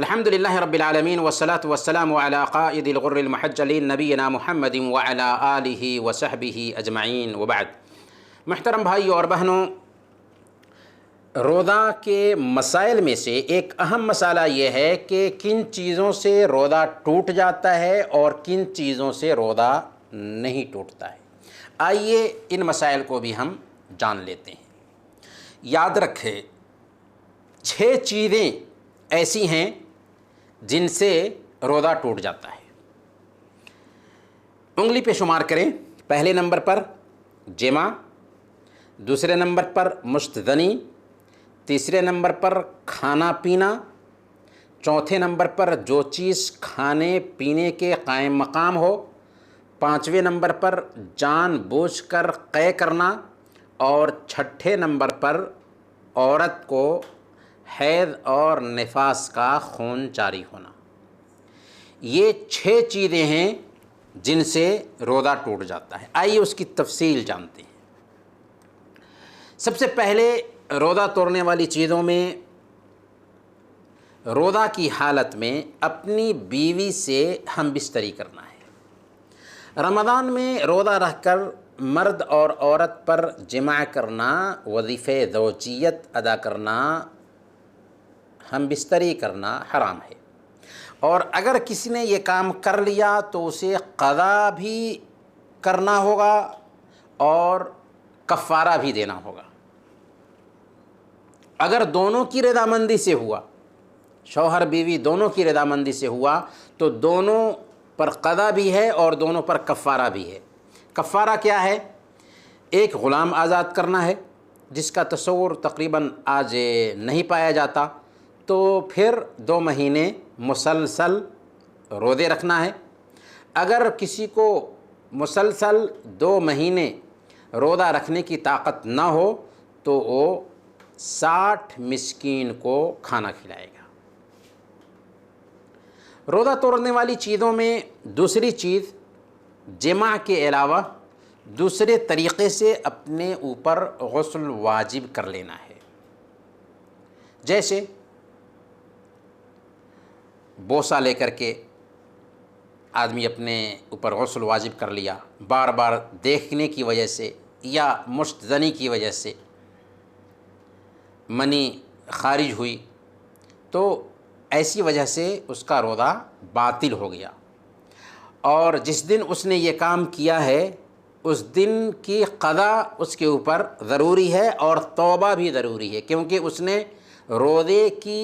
अल्हम्दुलिल्लाहि रब्बिल आलमीन वस्सलातु वस्सलामु अला क़ाइदिल गुर्रिल मुहज्जलीन नबीना मुहम्मदिन व अला आलिहि व सहबिहि अजमईन व बाद। मुहतरम भाई और बहनों, रोज़ा के मसाइल में से एक अहम मसाला ये है कि किन चीज़ों से रोज़ा टूट जाता है और किन चीज़ों से रोज़ा नहीं टूटता है। आइए इन मसाइल को भी हम जान लेते हैं। याद रखें, 6 चीज़ें ऐसी हैं जिनसे रोज़ा टूट जाता है। उंगली पे शुमार करें। पहले नंबर पर जिमा, दूसरे नंबर पर मुस्तज़नी, तीसरे नंबर पर खाना पीना, चौथे नंबर पर जो चीज़ खाने पीने के कायम मकाम हो, पाँचवें नंबर पर जानबूझकर क़ै करना और छठे नंबर पर औरत को हैज़ और निफास का खून जारी होना। ये 6 चीज़ें हैं जिनसे रोज़ा टूट जाता है। आइए उसकी तफसील जानते हैं। सबसे पहले रोज़ा तोड़ने वाली चीज़ों में रोज़ा की हालत में अपनी बीवी से हम बिस्तरी करना है। रमज़ान में रोज़ा रखकर मर्द और औरत पर जिमा करना, वज़ीफ़े ज़ौजियत अदा करना, हम बिस्तरी करना हराम है। और अगर किसी ने ये काम कर लिया तो उसे क़ज़ा भी करना होगा और कफ़ारा भी देना होगा। अगर दोनों की रज़ामंदी से हुआ, शौहर बीवी दोनों की रज़ामंदी से हुआ, तो दोनों पर क़ज़ा भी है और दोनों पर कफ़ारा भी है। कफ़ारा क्या है? एक ग़ुलाम आज़ाद करना है, जिसका तस्वुर तकरीबन आज नहीं पाया जाता। तो फिर 2 महीने मुसलसल रोज़े रखना है। अगर किसी को मुसलसल 2 महीने रोज़ा रखने की ताकत ना हो तो वो 60 मिस्कीन को खाना खिलाएगा। रोज़ा तोड़ने वाली चीज़ों में दूसरी चीज़, जिमा के अलावा दूसरे तरीक़े से अपने ऊपर गुस्ल वाजिब कर लेना है। जैसे बोसा लेकर के आदमी अपने ऊपर गुस्ल वाजिब कर लिया, बार बार देखने की वजह से या मुस्तज़नी की वजह से मनी खारिज हुई, तो ऐसी वजह से उसका रोज़ा बातिल हो गया। और जिस दिन उसने ये काम किया है उस दिन की क़ज़ा उसके ऊपर ज़रूरी है और तौबा भी ज़रूरी है, क्योंकि उसने रोज़े की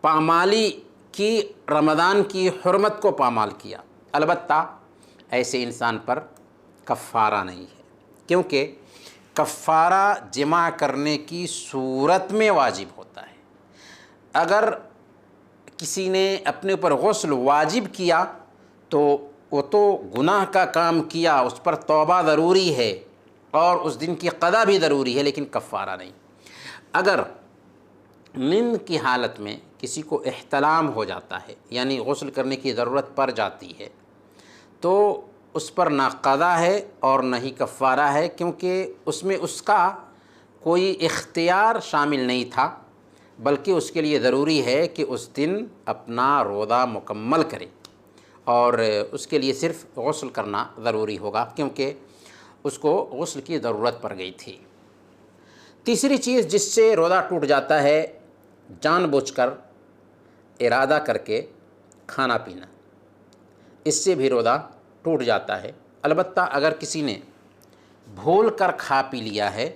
पामाली की, रमज़ान की हुर्मत को पामाल किया। अलबत्ता ऐसे इंसान पर कफ़ारा नहीं है, क्योंकि कफ़ारा जिमा करने की सूरत में वाजिब होता है। अगर किसी ने अपने ऊपर गुस्ल वाजिब किया तो वो तो गुनाह का काम किया, उस पर तौबा ज़रूरी है और उस दिन की क़ज़ा भी ज़रूरी है, लेकिन कफ़ारा नहीं। अगर नींद की हालत में किसी को इह्तिलाम हो जाता है, यानी गुस्ल करने की ज़रूरत पड़ जाती है, तो उस पर ना क़ज़ा है और न ही कफ़ारा है, क्योंकि उसमें उसका कोई इख्तियार शामिल नहीं था, बल्कि उसके लिए ज़रूरी है कि उस दिन अपना रोज़ा मुकम्मल करे और उसके लिए सिर्फ़ गुस्ल करना ज़रूरी होगा, क्योंकि उसको गुस्ल की ज़रूरत पड़ गई थी। तीसरी चीज़ जिससे रोज़ा टूट जाता है, जानबूझकर इरादा करके खाना पीना, इससे भी रोज़ा टूट जाता है। अलबत्ता अगर किसी ने भूल कर खा पी लिया है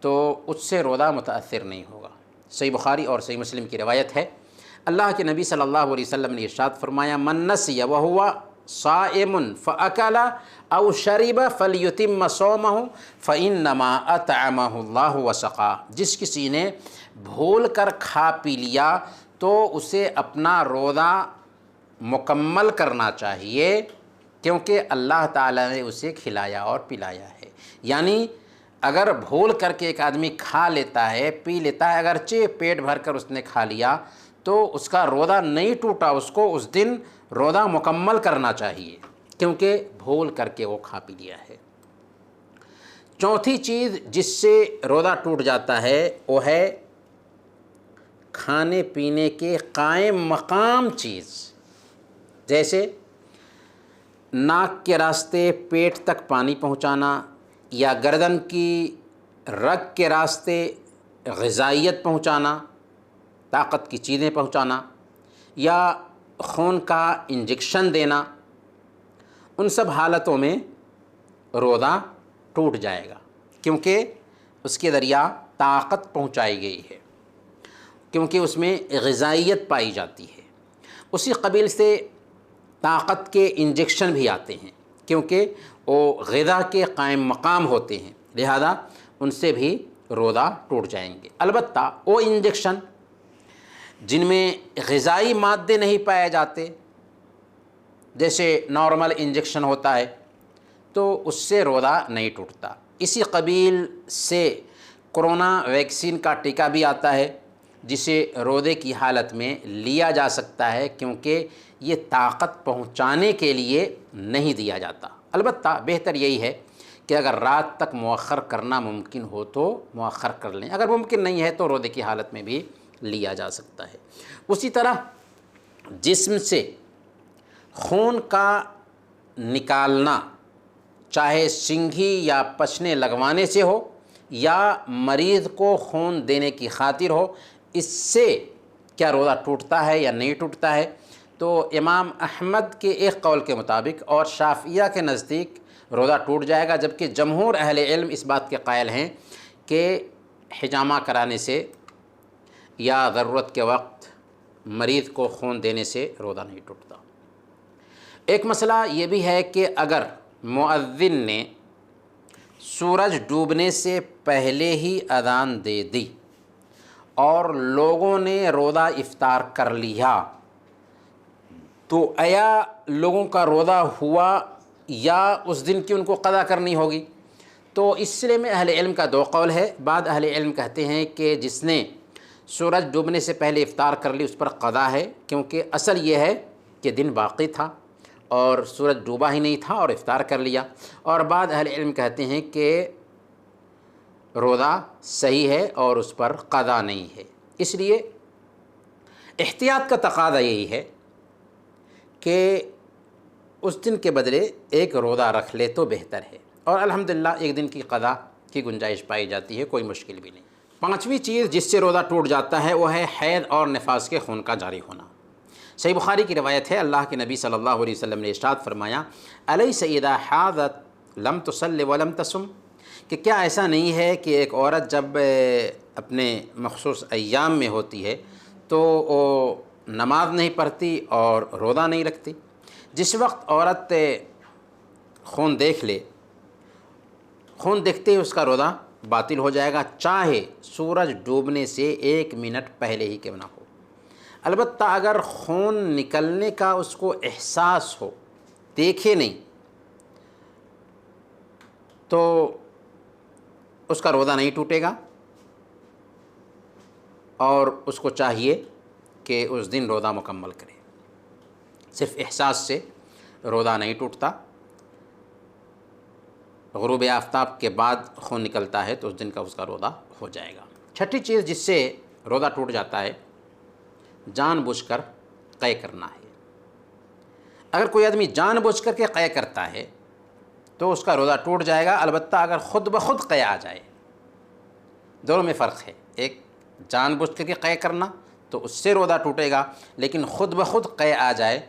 तो उससे रोज़ा मुतासिर नहीं होगा। सही बुखारी और सही मुस्लिम की रवायत है, अल्लाह के नबी सल्लल्लाहु अलैहि वसल्लम ने इरशाद फरमाया, मन नसिया व हुवा साइमुन फ़अकला औ शरिबा फ़लयुतिम्म सौमहु फ़इन्नमा अतअमहुल्लाहु व सक़ा। जिस किसी ने भूल कर खा पी लिया तो उसे अपना रोज़ा मुकम्मल करना चाहिए, क्योंकि अल्लाह ताला ने उसे खिलाया और पिलाया है। यानी अगर भूल करके एक आदमी खा लेता है, पी लेता है, अगरचे पेट भर कर उसने खा लिया, तो उसका रोज़ा नहीं टूटा, उसको उस दिन रोज़ा मुकम्मल करना चाहिए, क्योंकि भूल करके वो खा पी लिया है। चौथी चीज़ जिससे रोज़ा टूट जाता है वो है खाने पीने के कायम मकाम चीज़, जैसे नाक के रास्ते पेट तक पानी पहुंचाना, या गर्दन की रग के रास्ते ग़िज़ाइयत पहुंचाना, ताकत की चीज़ें पहुंचाना, या खून का इंजेक्शन देना, उन सब हालतों में रोज़ा टूट जाएगा, क्योंकि उसके ज़रिया ताकत पहुंचाई गई है, क्योंकि उसमें ग़िज़ाइयत पाई जाती है। उसी कबील से ताकत के इंजेक्शन भी आते हैं, क्योंकि वो ग़िज़ा के कायम मकाम होते हैं, लिहाजा उनसे भी रोज़ा टूट जाएंगे। अलबत्ता वो इंजेक्शन जिनमें ग़िज़ाई मादे नहीं पाए जाते, जैसे नॉर्मल इंजेक्शन होता है, तो उससे रोज़ा नहीं टूटता। इसी कबील से कोरोना वैक्सीन का टीका भी आता है, जिसे रोज़े की हालत में लिया जा सकता है, क्योंकि ये ताकत पहुंचाने के लिए नहीं दिया जाता। अलबत्ता बेहतर यही है कि अगर रात तक मुअख्खर करना मुमकिन हो तो मुअख्खर कर लें, अगर मुमकिन नहीं है तो रोज़े की हालत में भी लिया जा सकता है। उसी तरह जिस्म से खून का निकालना, चाहे सिंघी या पचने लगवाने से हो या मरीज़ को खून देने की खातिर हो, इससे क्या रोज़ा टूटता है या नहीं टूटता है? तो इमाम अहमद के एक कौल के मुताबिक और शाफ़िया के नज़दीक रोज़ा टूट जाएगा, जबकि जमहूर अहले इल्म इस बात के कायल हैं कि हिजामा कराने से या ज़रूरत के वक्त मरीज़ को खून देने से रोज़ा नहीं टूटता। एक मसला ये भी है कि अगर मुअज़्ज़िन ने सूरज डूबने से पहले ही अज़ान दे दी और लोगों ने रोज़ा इफ्तार कर लिया, तो आया लोगों का रोज़ा हुआ या उस दिन की उनको क़ज़ा करनी होगी? तो इस सिलसिले में अहले इल्म का दो कौल है। बाद अहले इल्म कहते हैं कि जिसने सूरज डूबने से पहले इफ्तार कर ली उस पर क़ज़ा है, क्योंकि असल ये है कि दिन बाक़ी था और सूरज डूबा ही नहीं था और इफ्तार कर लिया। और बाद अहले इल्म कहते हैं कि रोज़ा सही है और उस पर क़ज़ा नहीं है। इसलिए एहतियात का तकाज़ा यही है कि उस दिन के बदले एक रोज़ा रख ले तो बेहतर है, और अल्हम्दुलिल्लाह एक दिन की क़ज़ा की गुंजाइश पाई जाती है, कोई मुश्किल भी नहीं। पाँचवीं चीज़ जिससे रोज़ा टूट जाता है वो है हैज़ और निफास के खून का जारी होना। सही बुखारी की रवायत है, अल्लाह के नबी सल्लल्लाहु अलैहि वसल्लम ने इरशाद फरमाया, अलैसा इज़ा हाज़त लम तुसल्लि व लम तसुम, कि क्या ऐसा नहीं है कि एक औरत जब अपने मखसूस अय्याम में होती है तो वो नमाज नहीं पढ़ती और रोज़ा नहीं रखती। जिस वक्त औरत खून देख ले, खून देखते ही उसका रोज़ा बातिल हो जाएगा, चाहे सूरज डूबने से 1 मिनट पहले ही क्यों ना हो। अलबत्ता अगर खून निकलने का उसको एहसास हो, देखे नहीं, तो उसका रोज़ा नहीं टूटेगा और उसको चाहिए कि उस दिन रोज़ा मुकम्मल करे। सिर्फ एहसास से रोज़ा नहीं टूटता। ग़ुरूब आफ्ताब के बाद खून निकलता है तो उस दिन का उसका रोज़ा हो जाएगा। छठी चीज़ जिससे रोज़ा टूट जाता है, जानबूझकर क़य करना है। अगर कोई आदमी जानबूझकर के क़य करता है तो उसका रोज़ा टूट जाएगा। अलबत्ता अगर ख़ुद ब खुद क़य आ जाए, दोनों में फ़र्क है। एक जानबूझ के क़य करना तो उससे रोज़ा टूटेगा, लेकिन ख़ुद ब खुद क़य आ जाए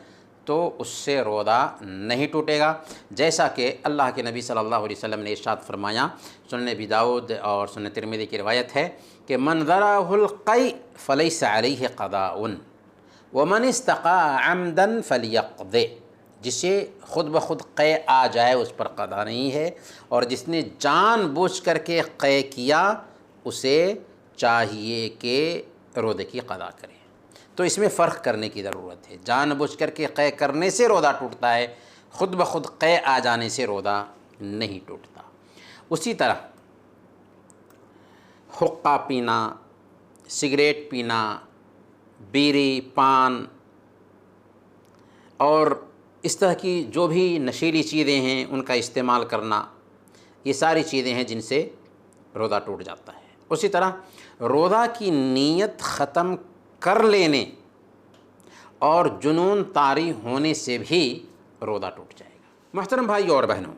तो उससे रोज़ा नहीं टूटेगा। जैसा कि अल्लाह के नबी सल्लल्लाहु अलैहि वसल्लम ने इरशाद फरमाया, सुनन अबी दाऊद और सुनन तिरमिज़ी की रिवायत है कि मन ज़राहुल क़य फ़लैसा अलैहि क़ज़ाउन व मन इस्तक़ा अमदन फ़लियक़ज़ि, जिसे ख़ुद ब खुद क़य आ जाए उस पर क़ज़ा नहीं है, और जिसने जानबूझ करके क़य किया उसे चाहिए कि रोज़े की क़ज़ा करे। तो इसमें फ़र्क करने की ज़रूरत है। जानबूझ करके क़य करने से रोज़ा टूटता है, ख़ुद ब खुद क़य आ जाने से रोज़ा नहीं टूटता। उसी तरह हुक्का पीना, सिगरेट पीना, बीड़ी, पान और इस तरह की जो भी नशीली चीज़ें हैं उनका इस्तेमाल करना, ये सारी चीज़ें हैं जिनसे रोज़ा टूट जाता है। उसी तरह रोज़ा की नीयत ख़त्म कर लेने और जुनून तारी होने से भी रोज़ा टूट जाएगा। मोहतरम भाई और बहनों,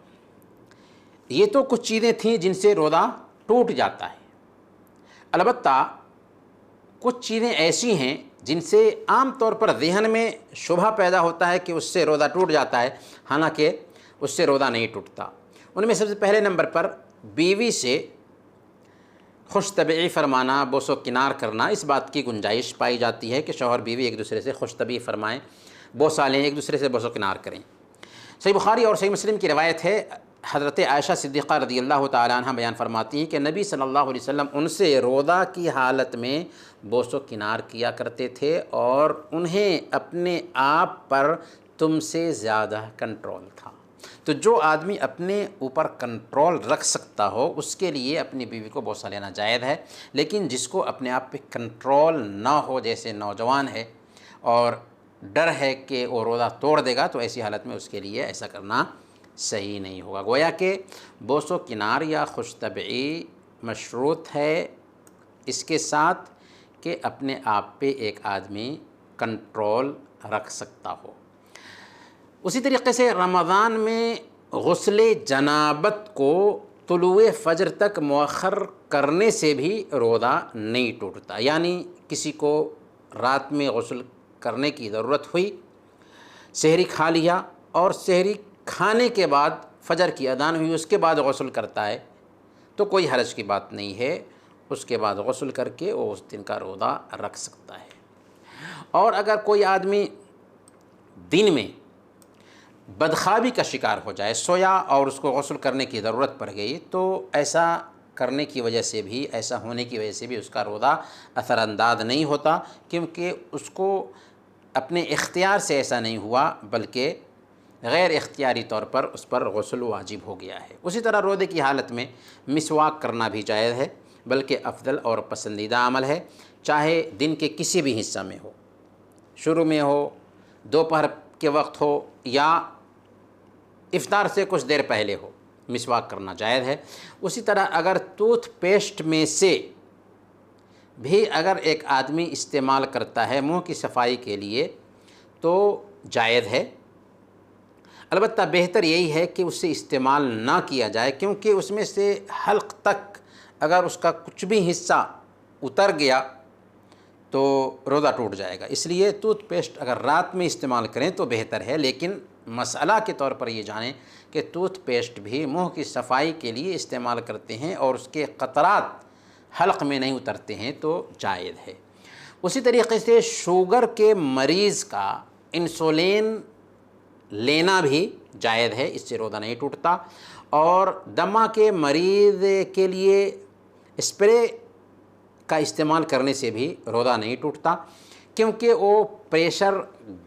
ये तो कुछ चीज़ें थीं जिनसे रोज़ा टूट जाता है। अलबत्ता कुछ चीज़ें ऐसी हैं जिनसे आम तौर पर ज़हन में शुबहा पैदा होता है कि उससे रोज़ा टूट जाता है, हालांकि उससे रोज़ा नहीं टूटता। उनमें सबसे पहले नंबर पर बीवी से खुश तबी फरमाना, बोसो किनार करना, इस बात की गुंजाइश पाई जाती है कि शौहर बीवी एक दूसरे से खुश तबी फरमाएँ, बोसा लें, एक दूसरे से बोसो किनार करें। सही बुखारी और सही मुस्लिम की रवायत है, हज़रत आयशा सिद्दीक़ा रज़ियल्लाहु ताला अन्हा बयान फरमाती हैं कि नबी सल्लल्लाहु अलैहि वसल्लम उनसे रोज़ा की हालत में बोसो किनार किया करते थे और उन्हें अपने आप पर तुमसे ज़्यादा कंट्रोल था। तो जो आदमी अपने ऊपर कंट्रोल रख सकता हो उसके लिए अपनी बीवी को बोसा लेना जायज़ है, लेकिन जिसको अपने आप पे कंट्रोल ना हो, जैसे नौजवान है और डर है कि वो रोज़ा तोड़ देगा, तो ऐसी हालत में उसके लिए ऐसा करना सही नहीं होगा। गोया कि बोसो किनार या खुश तबई मशरूत है इसके साथ कि अपने आप पे एक आदमी कंट्रोल रख सकता हो। उसी तरीक़े से रमज़ान में गुस्ल जनाबत को तुलुए फ़जर तक मुअख्खर करने से भी रोज़ा नहीं टूटता। यानी किसी को रात में गुस्ल करने की ज़रूरत हुई, सहरी खा लिया और सहरी खाने के बाद फ़जर की अज़ान हुई, उसके बाद गुस्ल करता है तो कोई हरज की बात नहीं है, उसके बाद गुस्ल करके वो उस दिन का रोज़ा रख सकता है। और अगर कोई आदमी दिन में बदख्वाबी का शिकार हो जाए, सोया और उसको गुस्ल करने की ज़रूरत पड़ गई, तो ऐसा करने की वजह से भी, ऐसा होने की वजह से भी उसका रोज़ा असरअंदाज नहीं होता, क्योंकि उसको अपने इख्तियार से ऐसा नहीं हुआ बल्कि गैर इख्तियारी तौर पर उस पर गुस्ल वाजिब हो गया है। उसी तरह रोज़े की हालत में मिसवाक करना भी जायज़ है, बल्कि अफजल और पसंदीदा अमल है, चाहे दिन के किसी भी हिस्सा में हो, शुरू में हो, दोपहर के वक्त हो या इफ्तार से कुछ देर पहले हो, मिसवाक करना जायज़ है। उसी तरह अगर टूथपेस्ट में से भी अगर एक आदमी इस्तेमाल करता है मुंह की सफाई के लिए तो जायज़ है। अलबत्ता बेहतर यही है कि उससे इस्तेमाल ना किया जाए, क्योंकि उसमें से हल्क तक अगर उसका कुछ भी हिस्सा उतर गया तो रोज़ा टूट जाएगा। इसलिए टूथपेस्ट अगर रात में इस्तेमाल करें तो बेहतर है, लेकिन मसला के तौर पर ये जानें कि टूथपेस्ट भी मुंह की सफाई के लिए इस्तेमाल करते हैं और उसके क़तरात हल्क में नहीं उतरते हैं तो जायज़ है। उसी तरीक़े से शुगर के मरीज़ का इंसुलिन लेना भी जायज़ है, इससे रोज़ा नहीं टूटता। और दमा के मरीज़ के लिए स्प्रे का इस्तेमाल करने से भी रोज़ा नहीं टूटता, क्योंकि वो प्रेशर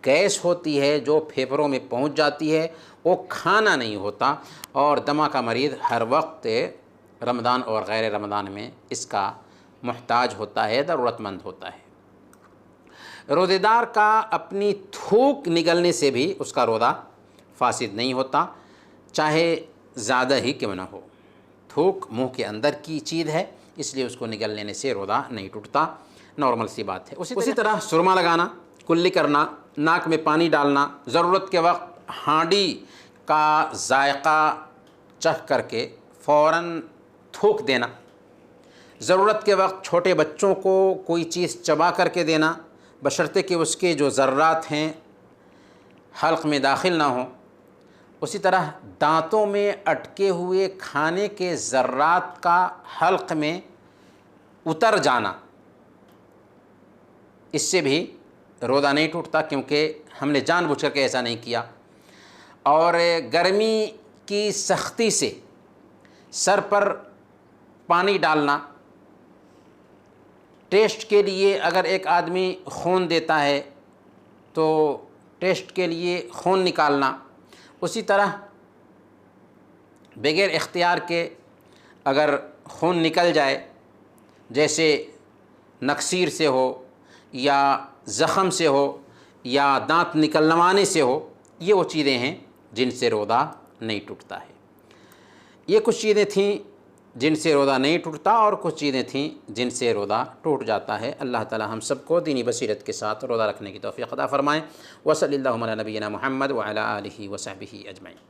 गैस होती है जो फेफड़ों में पहुंच जाती है, वो खाना नहीं होता। और दमा का मरीज़ हर वक्त रमज़ान और गैर रमज़ान में इसका मुहताज होता है, ज़रूरतमंद होता है। रोज़ेदार का अपनी थूक निगलने से भी उसका रोज़ा फासिद नहीं होता, चाहे ज़्यादा ही क्यों ना हो। थूक मुंह के अंदर की चीज़ है, इसलिए उसको निगल लेने से रोज़ा नहीं टूटता, नॉर्मल सी बात है। उसी तरह सुरमा लगाना, कुल्ली करना, नाक में पानी डालना, ज़रूरत के वक्त हांडी का जायका चख करके फ़ौरन थूक देना, ज़रूरत के वक्त छोटे बच्चों को कोई चीज़ चबा करके देना, बशर्ते कि उसके जो ज़र्रात हैं हल्क में दाखिल ना हो। उसी तरह दांतों में अटके हुए खाने के ज़र्रात का हल्क में उतर जाना, इससे भी रोज़ा नहीं टूटता, क्योंकि हमने जानबूझ करके ऐसा नहीं किया। और गर्मी की सख्ती से सर पर पानी डालना, टेस्ट के लिए अगर एक आदमी खून देता है तो टेस्ट के लिए खून निकालना, उसी तरह बगैर इख्तियार के अगर खून निकल जाए, जैसे नक्सीर से हो या ज़ख़म से हो या दांत निकलवाने से हो, ये वो चीज़ें हैं जिनसे रोज़ा नहीं टूटता है। ये कुछ चीज़ें थीं जिनसे रोज़ा नहीं टूटता, और कुछ चीज़ें थीं जिनसे रोज़ा टूट जाता है। अल्लाह ताला हम सबको दीनी बसीरत के साथ रोज़ा रखने की तौफ़ीक़ अता फ़रमाएँ। व सल्लल्लाहु अला नबीना मुहम्मद व अला आलिहि व सहबिही अजमईन।